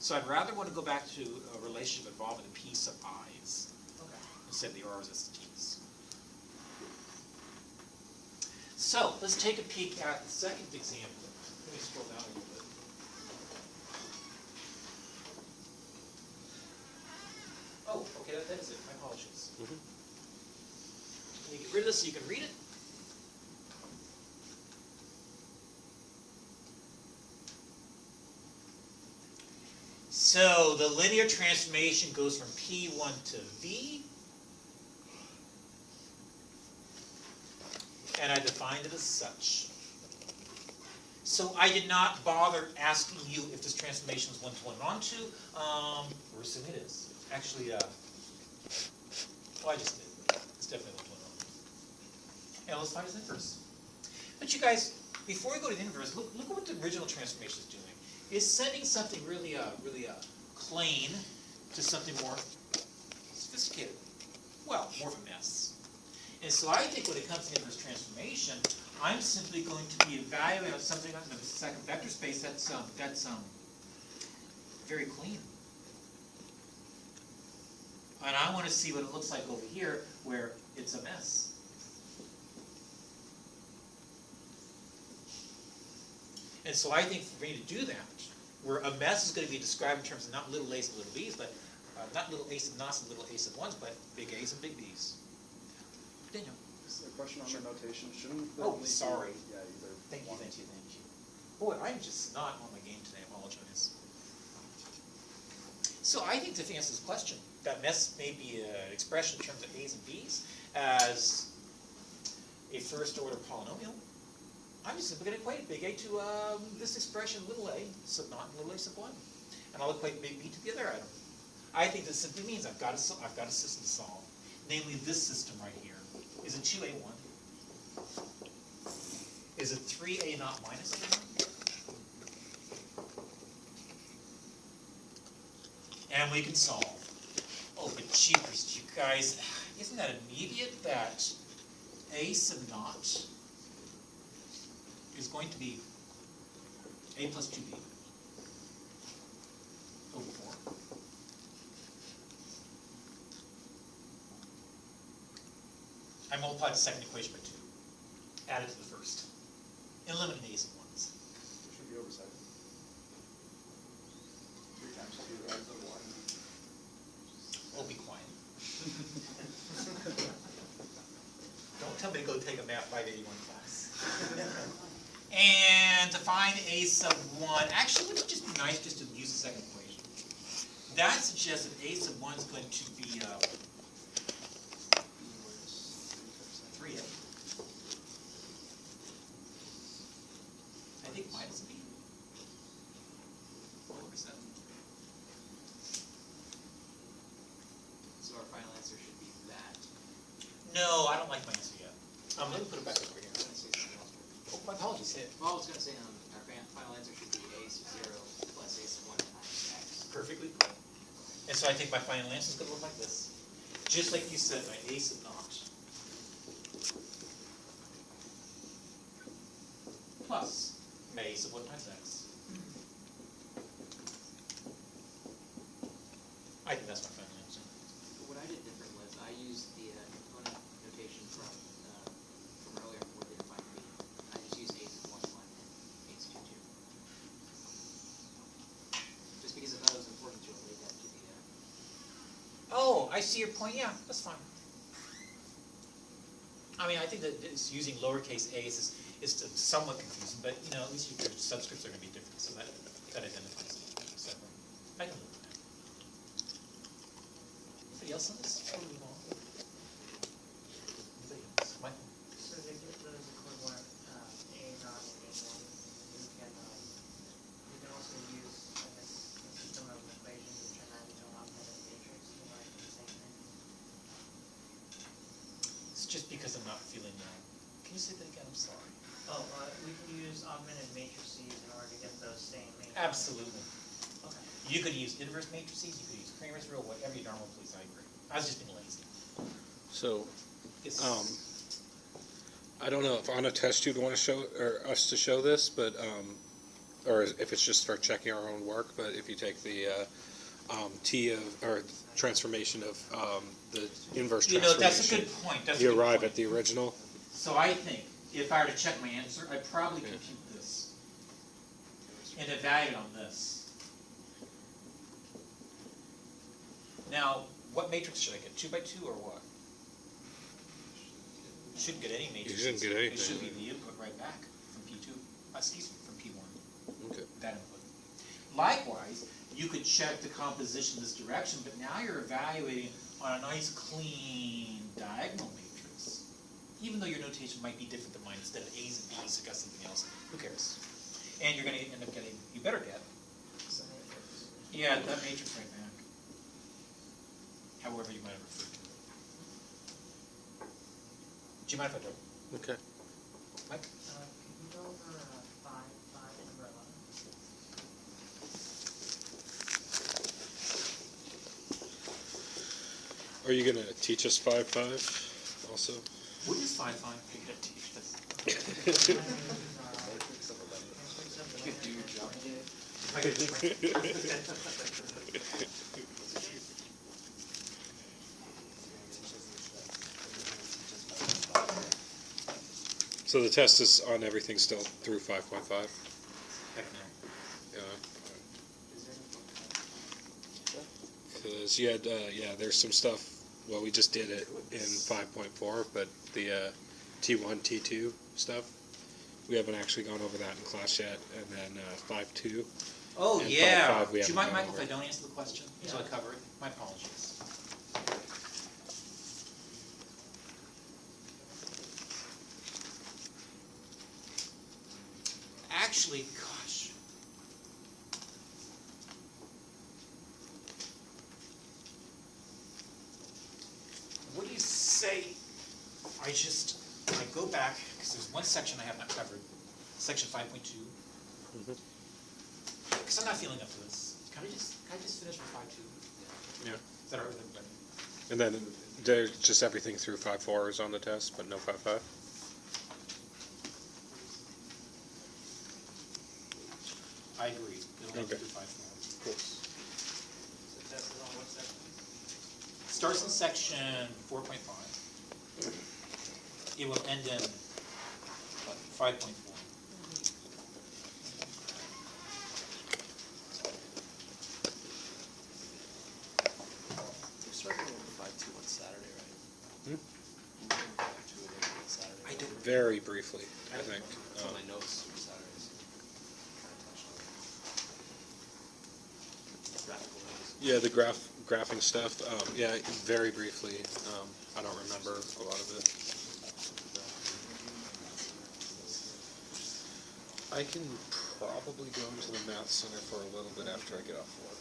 So I'd rather want to go back to a relationship involving a piece of i's instead of the r's as the t's. So let's take a peek at the second example. Let me scroll down a little bit. Oh, okay, that is it. My apologies. Can you get rid of this so you can read it? So the linear transformation goes from P1 to V. And I defined it as such. So I did not bother asking you if this transformation is one-to-one and onto. We're assuming it is. Actually, well, I just did. It's definitely one-to-one and onto. And let's find its inverse. But you guys, before we go to the inverse, look at what the original transformation is doing. It's sending something really plain to something more sophisticated. Well, more of a mess. And so I think when it comes to inverse transformation, I'm simply going to be evaluating something in the second vector space that's very clean. And I want to see what it looks like over here where it's a mess. And so I think for me to do that, where a mess is going to be described in terms of not little a's and little b's, but not little a's and naughts and little a's and ones, but big a's and big b's. Daniel. Just a question on the notation. Shouldn't the Oh, sorry. Yeah, either. Thank you. Boy, I'm just not on my game today. I apologize. So I think to answer this question, that mess may be an expression in terms of a's and b's as a first order polynomial. I'm just simply going to equate big A to this expression little a sub naught and little a sub 1. And I'll equate big B to the other item. I think this simply means I've got a system to solve. Namely this system right here. Is it 2a1? Is it 3a naught minus a1? And we can solve. Oh, but jeepers, you guys, isn't that immediate that a sub naught is going to be a plus 2b over 4. I multiplied the second equation by 2. Add it to the first. Eliminate a's and ones. It should be over 7. 3 times 2 adds up 1. Oh, be quiet. Don't tell me to go take a math 581 class. And to find a sub 1, actually wouldn't it just be nice just to use the second equation? That suggests that a sub 1 is going to be 3a. I think minus b. Over 7. So our final answer should be that. No, I don't like my answer yet. Let me put it back over here. I was going to say something else. Oh, my apologies. Well, I was going to say our final answer should be a sub 0 plus a sub 1 times x. Perfectly put. And so I think my final answer is going to look like this. Just like you said, my a sub naught plus my a sub 1 times x. I think that's my final answer. But what I did different was I used the component notation from earlier where we defined b. I just used a sub 1 1 and a sub 2 2. Just because I thought it was important to relate that to the. Oh, I see your point. Yeah, that's fine. I mean, I think that it's using lowercase a's is somewhat confusing, but you know, at least your subscripts are going to be different, so that identifies it. So I can live with that. Anybody else on this? Before we move on? Anybody else? Michael? So to get those equivalent A naught and A1, you can also use, I guess, a system of equations to turn that into an augmented matrix to write the same thing. It's just because I'm not feeling can you say that again? I'm sorry. Oh, we can use augmented matrices in order to get those same matrices. Absolutely. Okay. You could use inverse matrices, you could use Cramer's rule, whatever you darn well please, I agree. I was just being lazy. So, Yes. I don't know if on a test you'd want to show, or us to show this, but or if it's just for checking our own work, but if you take the T of, or transformation of the inverse You know, that's a transformation, good point, that's a you good arrive point. at the original. So I think, if I were to check my answer, I'd probably Yeah. compute this. And evaluate on this. Now, what matrix should I get, 2 by 2 or what? You shouldn't get any matrices. shouldn't get anything. It should be the input right back from P2, excuse me, from P1. Okay. That input. Likewise, you could check the composition this direction, but now you're evaluating on a nice clean diagonal matrix. Even though your notation might be different than mine, instead of A's and B's, it got something else, who cares? And you're gonna end up getting, you better get, It's a matrix. yeah, that matrix right back. However you might have referred to it. Do you mind if I do? Okay. Mike? Can you go over, 5, number 11? Are you gonna teach us 5-5 also? What is 5-5? You're gonna teach this. Matrix of 11. You could do your job. If I could just So the test is on everything still through 5.5? Heck no. Yeah. Is there any Because you had, there's some stuff, well, we just did it in 5.4, but the T1, T2 stuff, we haven't actually gone over that in class yet, and then 5.2. Oh, And yeah. 5.5 we Do you haven't mind, gone Michael, over. if I don't answer the question until I Yeah. cover it? My apologies. Actually, gosh. What do you say I go back, because there's one section I have not covered, section 5.2. Because I'm not feeling up to this. Can I just finish with 5.2? Yeah. Is that all right with everybody? And then there's just everything through 5.4 is on the test, but no 5.5? I agree. It'll only Okay. do 5.4. Cool. So test is on what section? Starts in section 4.5. It will end in 5.4. We're starting with 5-2 on Saturday, right? Hmm? We're doing 5-2 again on Saturday. I don't. Very briefly, I think. It's on my notes for Saturdays. Kind of touched on it. Graphical notes. Yeah, the graphing stuff, yeah, very briefly. I don't remember a lot of it. I can probably go into the math center for a little bit after I get off work.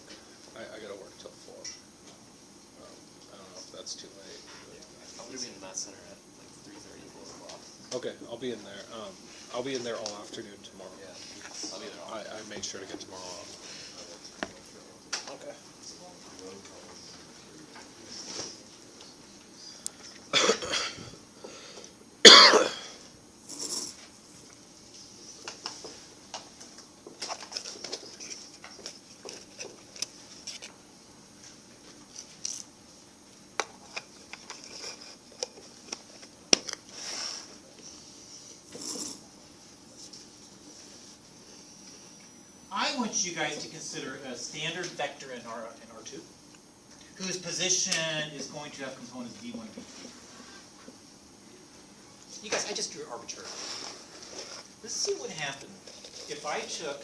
I gotta work till 4. I don't know if that's too late. I'm gonna be in the math center at like 3:30, 4 o'clock. Okay, I'll be in there. I'll be in there all afternoon tomorrow. Yeah, I'll be there all. I made sure to get tomorrow off. Okay. I want you guys to consider a standard vector in R2, whose position is going to have components v1 and v2. You guys, I just drew arbitrarily. Let's see what happened if I took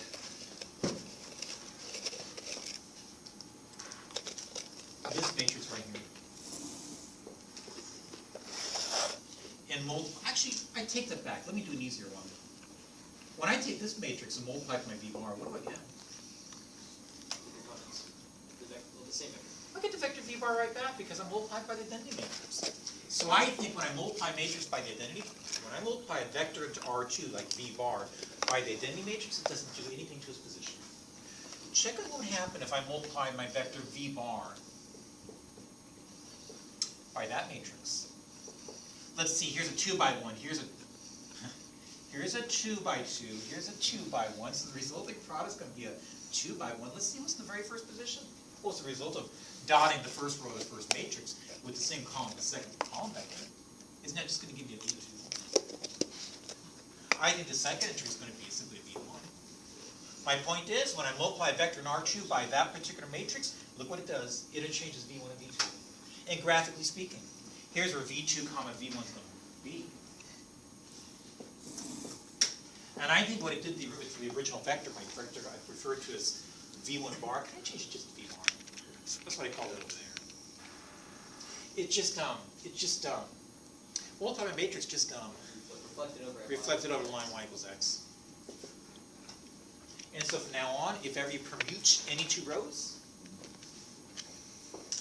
this matrix right here and actually, I take that back. Let me do an easier one. When I take this matrix and multiply it by my v bar, what do I get? components? The same vector. I get the vector v bar right back because I'm multiplied by the identity matrix. So I think when I multiply matrix by the identity, when I multiply a vector into R2, like v bar, by the identity matrix, it doesn't do anything to its position. Check out what would happen if I multiply my vector v bar by that matrix. Let's see, here's a 2 by 1, here's here's a 2 by 2, here's a 2 by 1, so the resulting product's gonna be a 2 by 1. Let's see what's in the very first position. Well, it's the result of dotting the first row of the first matrix with the same column as the second column vector. Isn't that just gonna give you a V2? I think the second entry is gonna be simply a V1. My point is, when I multiply a vector in R2 by that particular matrix, look what it does. It interchanges V1 and V2. And graphically speaking, here's where V2 comma V1 is going to be. And I think what it did with the original vector, my vector I referred to as V1 bar, can I change it just to V1? That's what I call it over there. Multiply my matrix just reflected over line y equals x. And so from now on, if ever you permute any two rows,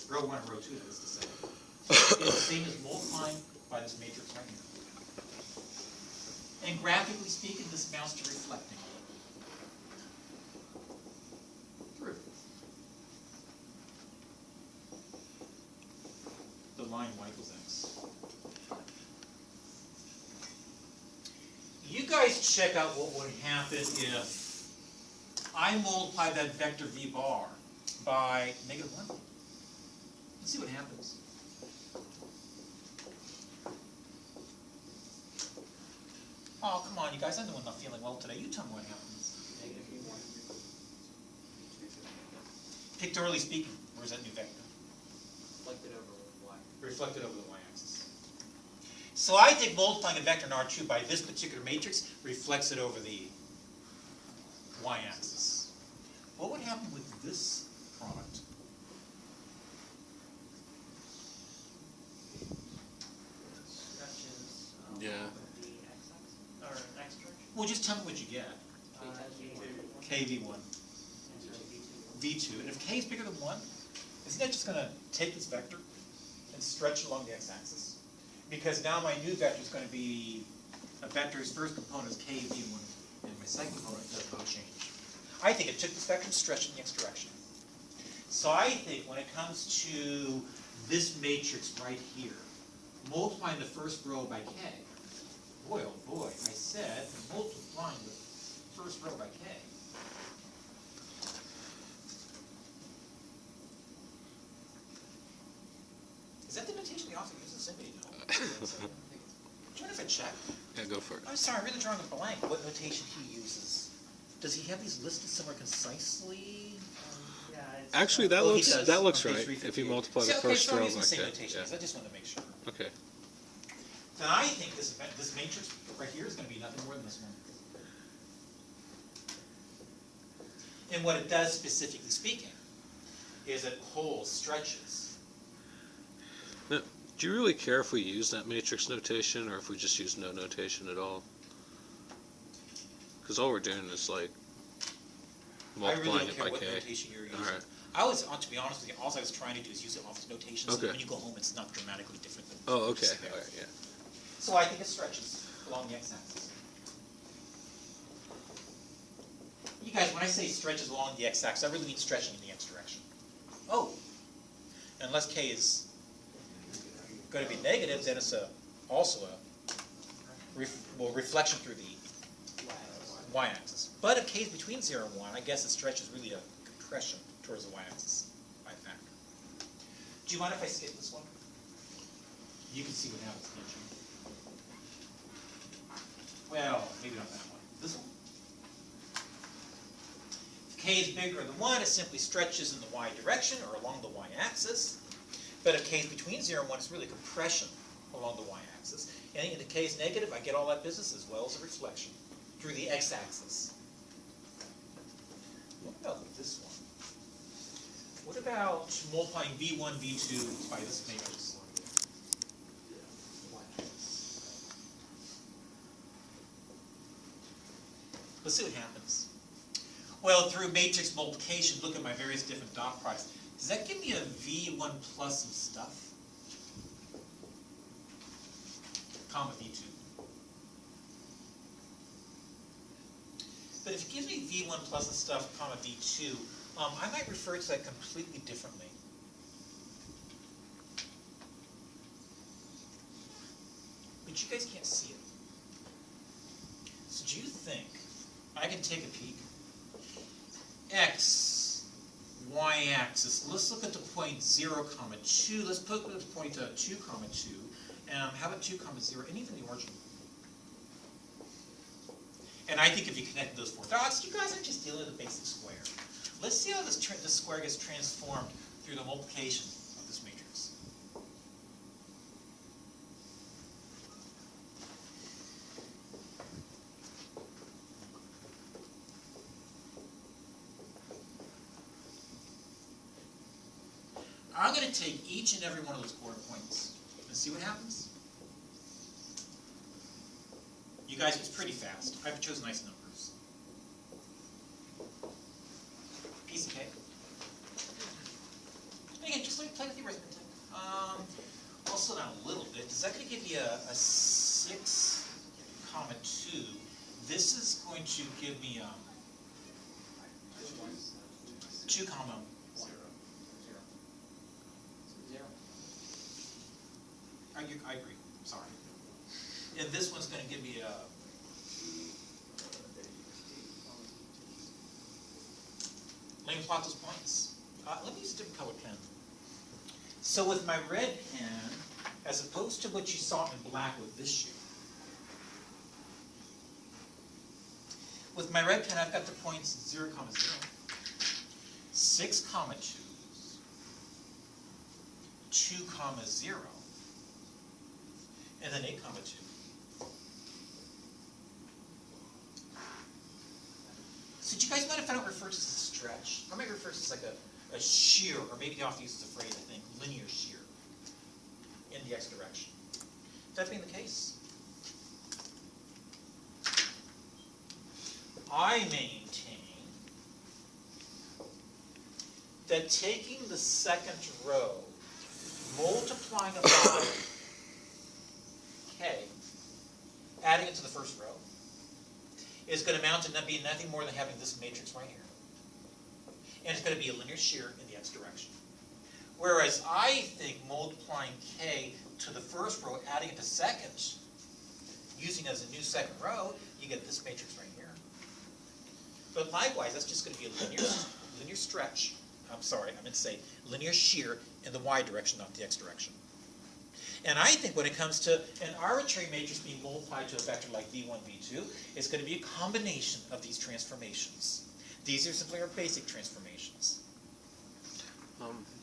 row 1 and row 2, that is to say, it's the same as multiplying by this matrix right here. And graphically speaking, this amounts to reflecting through the line y equals x. You guys check out what would happen if I multiply that vector v bar by -1. Let's see what happens. Oh, come on, you guys. I'm the one not feeling well today. You tell me what happens. Negative V1. Pictorially speaking, where's that new vector? Reflected over Y. Reflected over the y-axis. So I think multiplying a vector in R2 by this particular matrix reflects it over the y-axis. What would happen with this product? Stretches, Yeah. the x-axis, or x stretch. Well, just tell me what you get. KV1. V2. And if k is bigger than 1, isn't that just going to take this vector and stretch it along the x-axis? Because now my new vector is going to be a vector whose first component is KV1, and my second component does not change. I think it took this vector and stretched it in the x direction. So I think when it comes to this matrix right here, multiplying the first row by k, boy oh boy, I said multiplying the first row by k. Is that the notation the author uses? Somebody know? Do you mind if I check? Yeah, go for it. I'm sorry, I'm really drawing a blank. What notation he uses? Does he have these listed somewhere concisely? Yeah, it's. Actually, that Oh, he looks does. that looks On right. page If you 358. multiply the See, okay, first so I'm row using the like same that. notation. Yeah. I just wanted to make sure. Okay. Then I think this matrix right here is going to be nothing more than this one. And what it does, specifically speaking, is it holds stretches. Now, do you really care if we use that matrix notation or if we just use no notation at all? Because all we're doing is like I really multiplying don't it care by what k. notation you're using. Alright. I was, to be honest with you, all I was trying to do is use the office notation, so that Okay. when you go home, it's not dramatically different than Oh, okay. just there. All right, yeah. So I think it stretches along the x-axis. You guys, when I say stretches along the x-axis, I really mean stretching in the x direction. Oh, unless k is going to be negative, then it's also a reflection through the y-axis. But if k is between 0 and 1, I guess it stretches really a compression towards the y-axis by factor. Do you mind if I skip this one? You can see what happens, can't you? Well, maybe not that one. This one. If k is bigger than 1, it simply stretches in the y direction or along the y-axis. But if k is between 0 and 1, it's really compression along the y-axis. And if k is negative, I get all that business as well as a reflection through the x-axis. What about this one? What about multiplying v1, v2 by this matrix? Let's see what happens. Well, through matrix multiplication, look at my various different dot products. Does that give me a v1 plus some stuff? Comma v2. But if it gives me v1 plus some stuff, comma v2, I might refer to that completely differently. But you guys can't see it. do you think I can take a peek? X, y-axis, let's look at the point 0, 2, let's put the point 2, 2, how about 2, 0, and even the origin. And I think if you connect those four dots, you guys are just dealing with a basic square. Let's see how this square gets transformed through the multiplication of this matrix. I'm going to take each and every one of those quarter points and see what happens. You guys, it's pretty fast. I've chosen nice numbers. Piece of cake. And again, just play with the arithmetic. I'll slow down a little bit. Is that going to give you a 6, 2? This is going to give me 2, 1. I agree. Sorry. And this one's going to give me let me plot those points. Let me use a different colored pen. So with my red pen, as opposed to what you saw in black with this shoe, with my red pen, I've got the points 0, 0, 6, 2, 2, 0, and then 8, 2. So do you guys mind if I don't refer to this as a stretch? I might refer to this like a shear, or maybe the author uses the phrase, I think, linear shear in the x direction. That being the case, I maintain that taking the second row, multiplying it by k, adding it to the first row, is going to amount to be nothing more than having this matrix right here. And it's going to be a linear shear in the x direction. Whereas I think multiplying k to the first row, adding it to second, using it as a new second row, you get this matrix right here. But likewise, that's just going to be a linear stretch. I'm sorry, I meant to say linear shear in the y direction, not the x direction. And I think when it comes to an arbitrary matrix being multiplied to a vector like v1, v2, it's going to be a combination of these transformations. These are simply our basic transformations.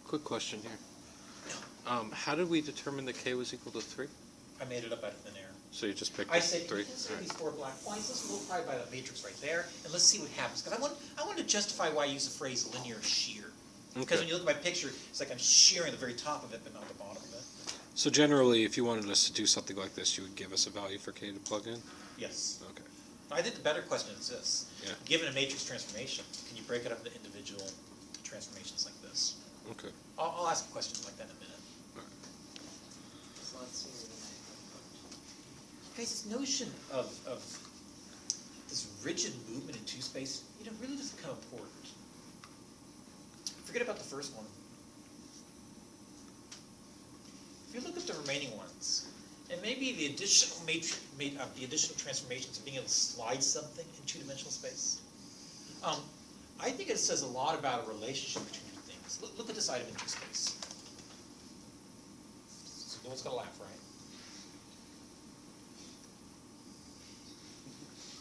Quick question here. How did we determine that k was equal to 3? I made it up out of thin air. So you just picked I said, 3? you consider these 4 black points, let's multiply by the matrix right there, and let's see what happens. Because I want to justify why I use the phrase linear shear. Because when you look at my picture, it's like I'm shearing the very top of it, but not the bottom of it. So generally, if you wanted us to do something like this, you would give us a value for k to plug in? Yes. Okay. I think the better question is this. Yeah. Given a matrix transformation, can you break it up into individual transformations like this? Okay. I'll ask a question like that in a minute. So let's see what I Guys, this notion of this rigid movement in two space, really doesn't become important. Forget about the first one. If you look at the remaining ones, and maybe the additional transformations of being able to slide something in two-dimensional space, I think it says a lot about a relationship between two things. Look at this item in two space. So no one's gonna laugh, right?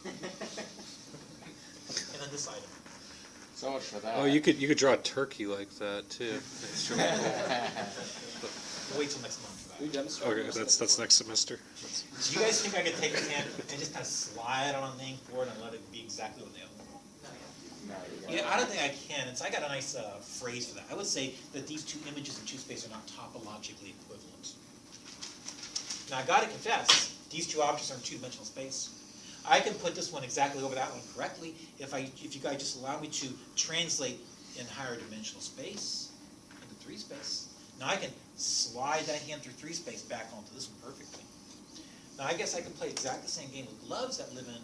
And then this item. So much for that. Oh, you could draw a turkey like that too. We'll wait till next month for that. We demonstrated. Okay, that's next semester. Do you guys think I could take a pen and just kind of slide on the inkboard and let it be exactly what they have? No, Yeah, I don't think I can. I got a nice phrase for that. I would say that these two images in two space are not topologically equivalent. Now, I got to confess, these two objects are in two-dimensional space. I can put this one exactly over that one correctly if you guys just allow me to translate in higher dimensional space into 3 space. Now I can slide that hand through 3 space back onto this one perfectly. Now I guess I can play exactly the same game with gloves that live in,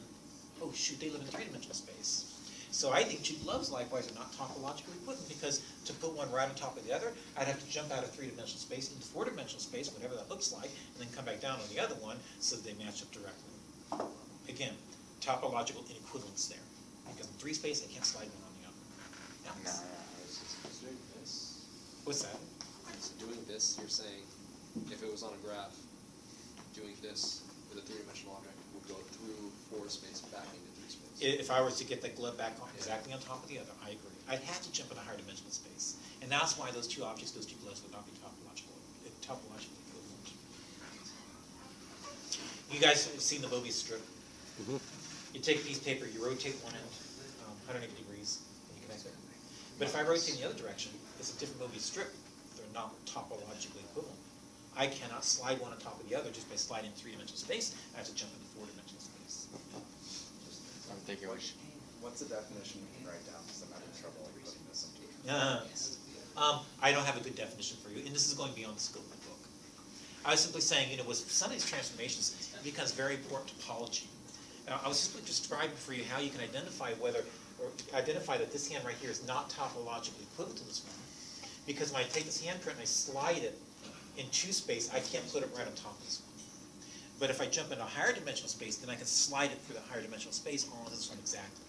oh shoot, they live in 3-dimensional space. So I think two gloves likewise are not topologically equivalent because to put one right on top of the other, I'd have to jump out of 3-dimensional space into 4-dimensional space, whatever that looks like, and then come back down on the other one so that they match up directly. Again, topological inequivalence there. Because in 3 space, I can't slide one on the other. No, Yeah. I was just, Is doing this, What's that? is doing this, you're saying, if it was on a graph, doing this with a three-dimensional object would go through 4 space back into 3 space. If I was to get that glove back on exactly on top of the other, I agree. I'd have to jump in a higher dimensional space. And that's why those 2 objects, those 2 gloves would not be topologically equivalent. You guys have seen the Mobius strip? You take a piece of paper, you rotate one end 180 degrees, and you connect it. But if I rotate in the other direction, it's a different Mobius strip. They're not topologically equivalent. I cannot slide one on top of the other just by sliding 3-dimensional space. I have to jump into 4-dimensional space. I'm thinking we should. What's the definition you can write down, because I'm having trouble putting this into. I don't have a good definition for you, and this is going beyond the scope of the book. I was simply saying, with some of these transformations, it becomes very important topology. I was simply describing for you how you can identify that this hand right here is not topologically equivalent to this one. Because when I take this handprint and I slide it in 2 space, I can't put it right on top of this one. But if I jump into a higher dimensional space, then I can slide it through the higher dimensional space onto this one exactly.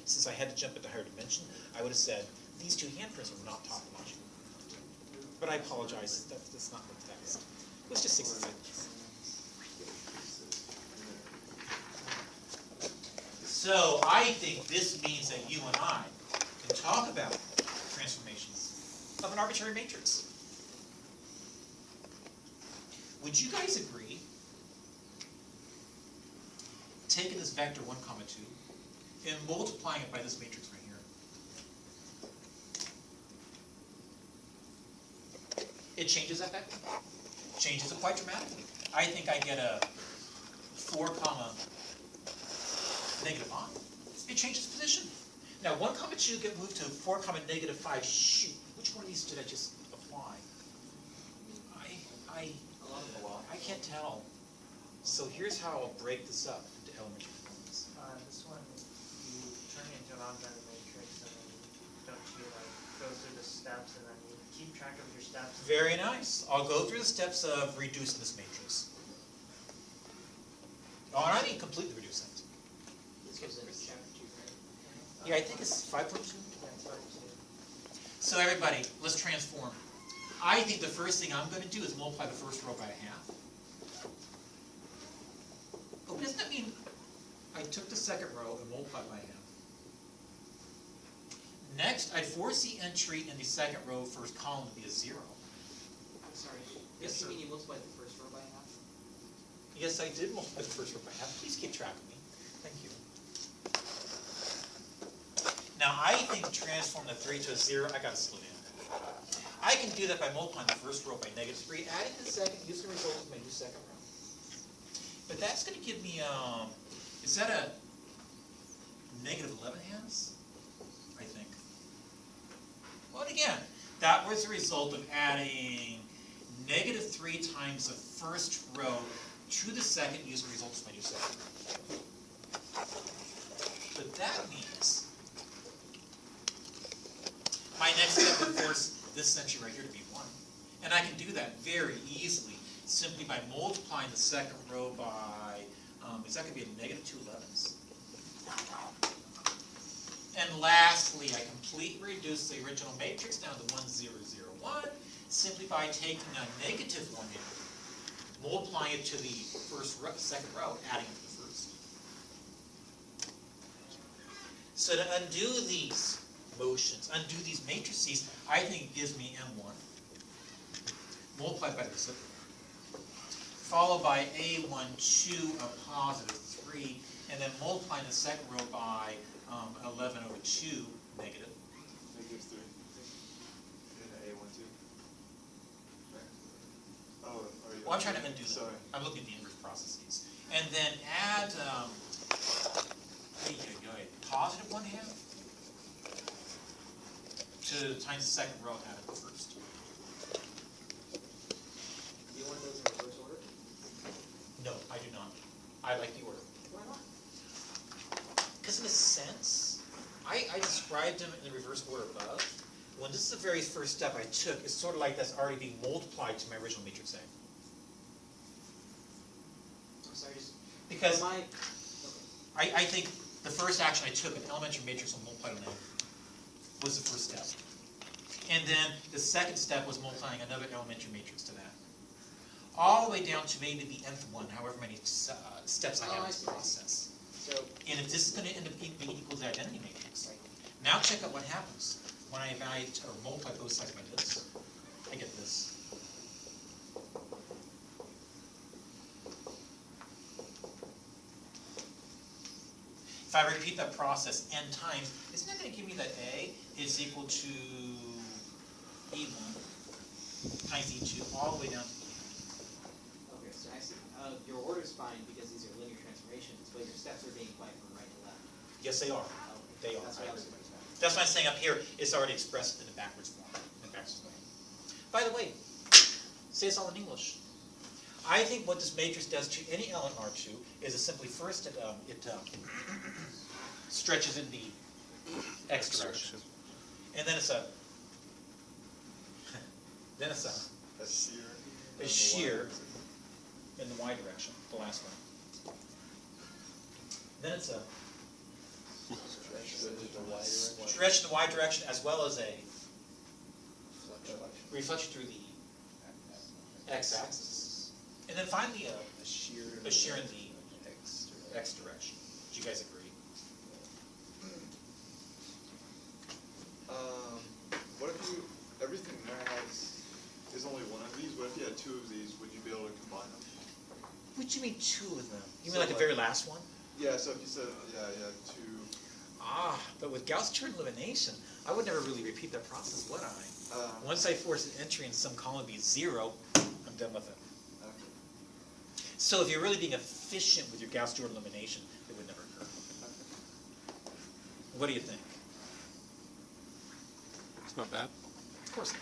Since I had to jump into higher dimension, I would have said, these 2 handprints are not topological. But I apologize, that's not the text. It was just 60 seconds. So I think this means that you and I can talk about transformations of an arbitrary matrix. Would you guys agree, taking this vector 1, 2, and multiplying it by this matrix right here? It changes that vector. Changes it quite dramatically. I think I get a 4, -5. It changes position. Now 1, 2 get moved to 4, -5. Shoot, which one of these did I just apply? I can't tell. So here's how I'll break this up into elementary components. This one, you turn it into an augmented matrix, and then don't you go through the steps, and then you keep track of your steps? Very nice. I'll go through the steps of reducing this matrix. Oh, and I didn't completely reduce that. This was in chapter 2, right? Yeah, I think it's 5.2. Yeah, it's hard to. So everybody, let's transform. I think the first thing I'm going to do is multiply the first row by a half. Oh, doesn't that mean I took the second row and multiplied by half? Next, I'd force the entry in the second row first column to be a 0. I'm sorry. Yes, You sir. mean you multiplied the first row by half? Yes, I did multiply the first row by half. Please keep track of me. Thank you. Now, I think to transform the 3 to a 0, I got to slow down. I can do that by multiplying the first row by -3, adding the second, using the result of my new second row. But that's going to give me, is that a -11 halves? I think. Well, and again, that was the result of adding -3 times the first row to the second using the result of my new second row. But that means my next step would force this entry right here to be 1. And I can do that very easily simply by multiplying the second row by, is that going to be a -2 11s? And lastly, I completely reduce the original matrix down to 1, 0, 0, 1 simply by taking a -1 here, multiplying it to the second row, adding it to the first. So to undo these motions, undo these matrices, I think it gives me M1, multiplied by the reciprocal, followed by A12 of +3, and then multiplying the second row by 11/2 negative. -3. In A12. Oh, are you? Well, I'm trying to undo them. Sorry. I'm looking at the inverse processes. And then add, +1/2 to times the second row, add it the first. Do you want those in reverse order? No, I do not. I like the order. Why not? Because in a sense, I described them in the reverse order above. When this is the very first step I took, it's sort of like that's already being multiplied to my original matrix A. I'm sorry, just. Because Am I, okay. I think the first action I took, an elementary matrix on multiply on N, was the first step. And then the second step was multiplying another elementary matrix to that. All the way down to maybe the nth one, however many steps I Oh, have I in this see. process. So, And if this is gonna end up being equal to the identity matrix, now check out what happens when I evaluate or multiply both sides by this. I get this. If I repeat that process n times, isn't that gonna give me that A is equal to E1 times E2 all the way down to E? okay, so I see. Your order's fine because these are linear transformations, but your steps are being applied from right to left. Yes, they are. Okay. They are. That's what I was. That's why I'm saying up here, it's already expressed in the backwards form, in the backwards way. By the way, say it's all in English. I think what this matrix does to any element R2 is it simply first it stretches in the x direction, and then it's a A shear. a shear in the y direction, the last one. Then it's a stretch in the y direction as well as a reflection through the x-axis, and then finally a shear in the x direction. Do you guys agree? What if you, everything there is only one of these? What if you had two of these? Would you be able to combine them? What do you mean two of them? You So mean like the like- very last one? Yeah, so if you said, yeah, two. Ah, but with Gauss-Jordan elimination, I would never really repeat that process, would I? Once I force an entry in some column to be 0, I'm done with it. Okay. So if you're really being efficient with your Gauss-Jordan elimination, it would never occur. What do you think? It's not bad. Of course not.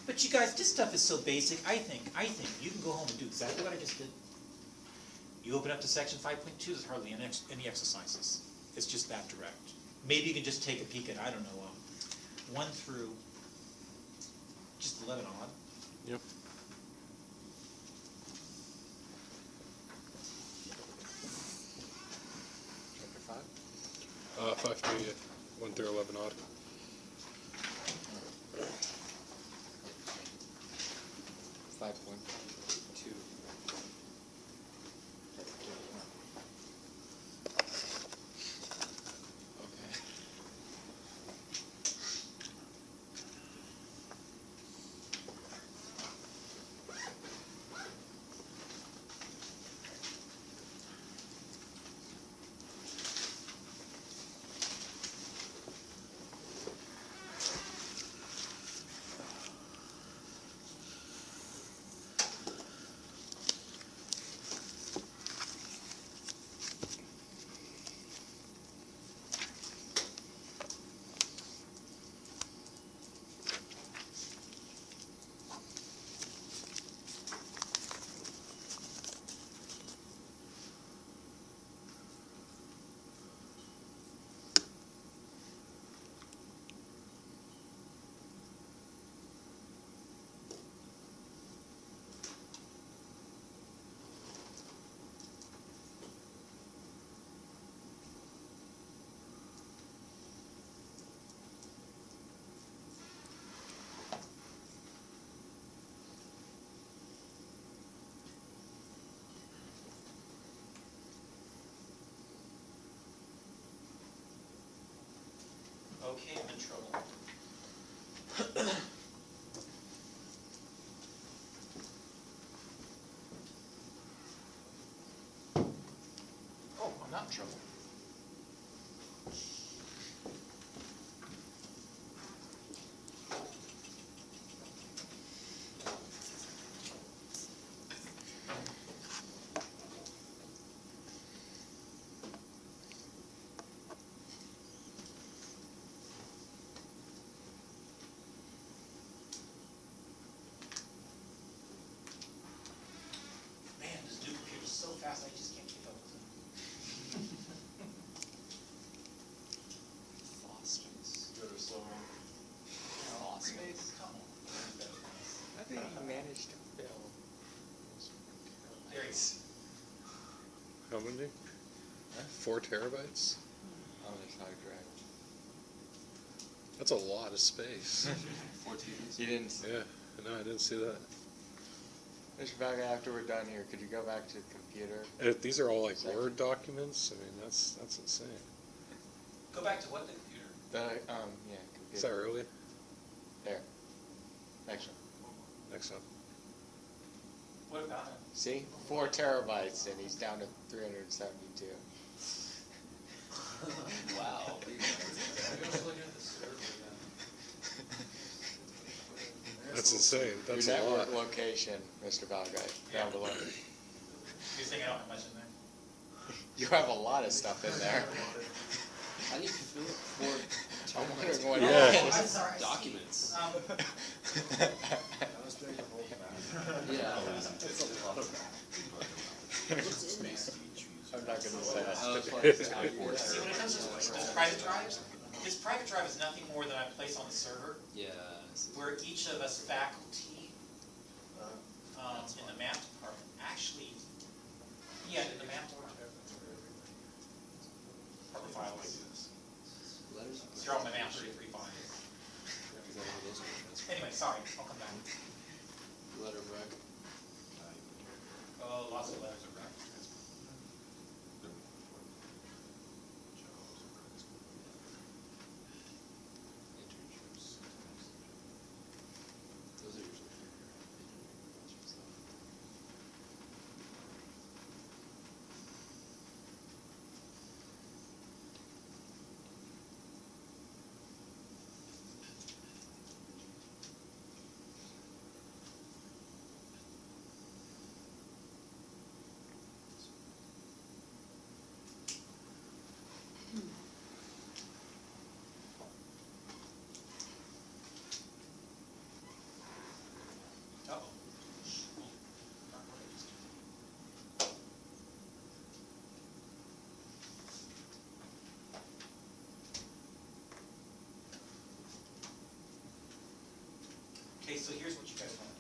But you guys, this stuff is so basic, I think you can go home and do exactly what I just did. You open up to section 5.2, there's hardly any exercises. It's just that direct. Maybe you can just take a peek at, I don't know, 1 through just 11 odd. Yep. Chapter 5? 5 through 1 through 11 odd. Five point two. Okay. Okay, I'm in trouble. Oh, I'm not in trouble. Man, this new computer's so fast, I just can't keep up with it. terabytes. How many? 4 terabytes? On this hard drive. That's a lot of space. 4 TVs. You didn't. Yeah, no, I didn't see that. Mr. Baga, after we're done here, could you go back to the computer? These are all like Second. Word documents. I mean, that's insane. Go back to what, the computer? The yeah, Is that computer. really? There. Next one. Next up. What about it? See, 4 terabytes, and he's down to 372. Wow. That's insane. That's Your a network lot. location, Mr. Balgate, down below. You're saying I don't have much in there? You have a lot of stuff in there. How do you fill 4 I'm wondering what Yeah. it I'm is. sorry. documents? Yeah. I'm not gonna say that. See, when it comes to this private drive, this private drive is nothing more than I place on the server, Yeah. where each of us faculty, in the math department, actually, in the math department, probably file like this. Letters. So you're on my math 33 files. Is that what it is? Anyway, sorry, I'll come back. Letter of rec. Oh, lots of letters of record. Internships. Those are usually for internship stuff. Uh-oh. Okay, so here's what you guys want.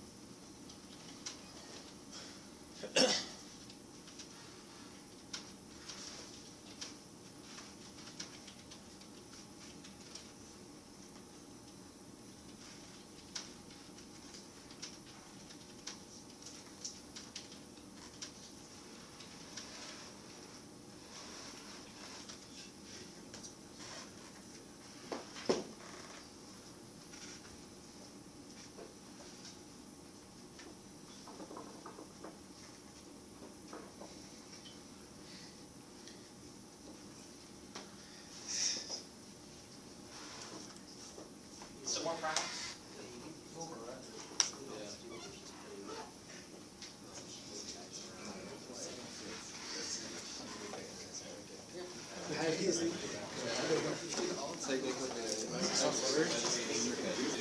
Some more practice? Take a look at the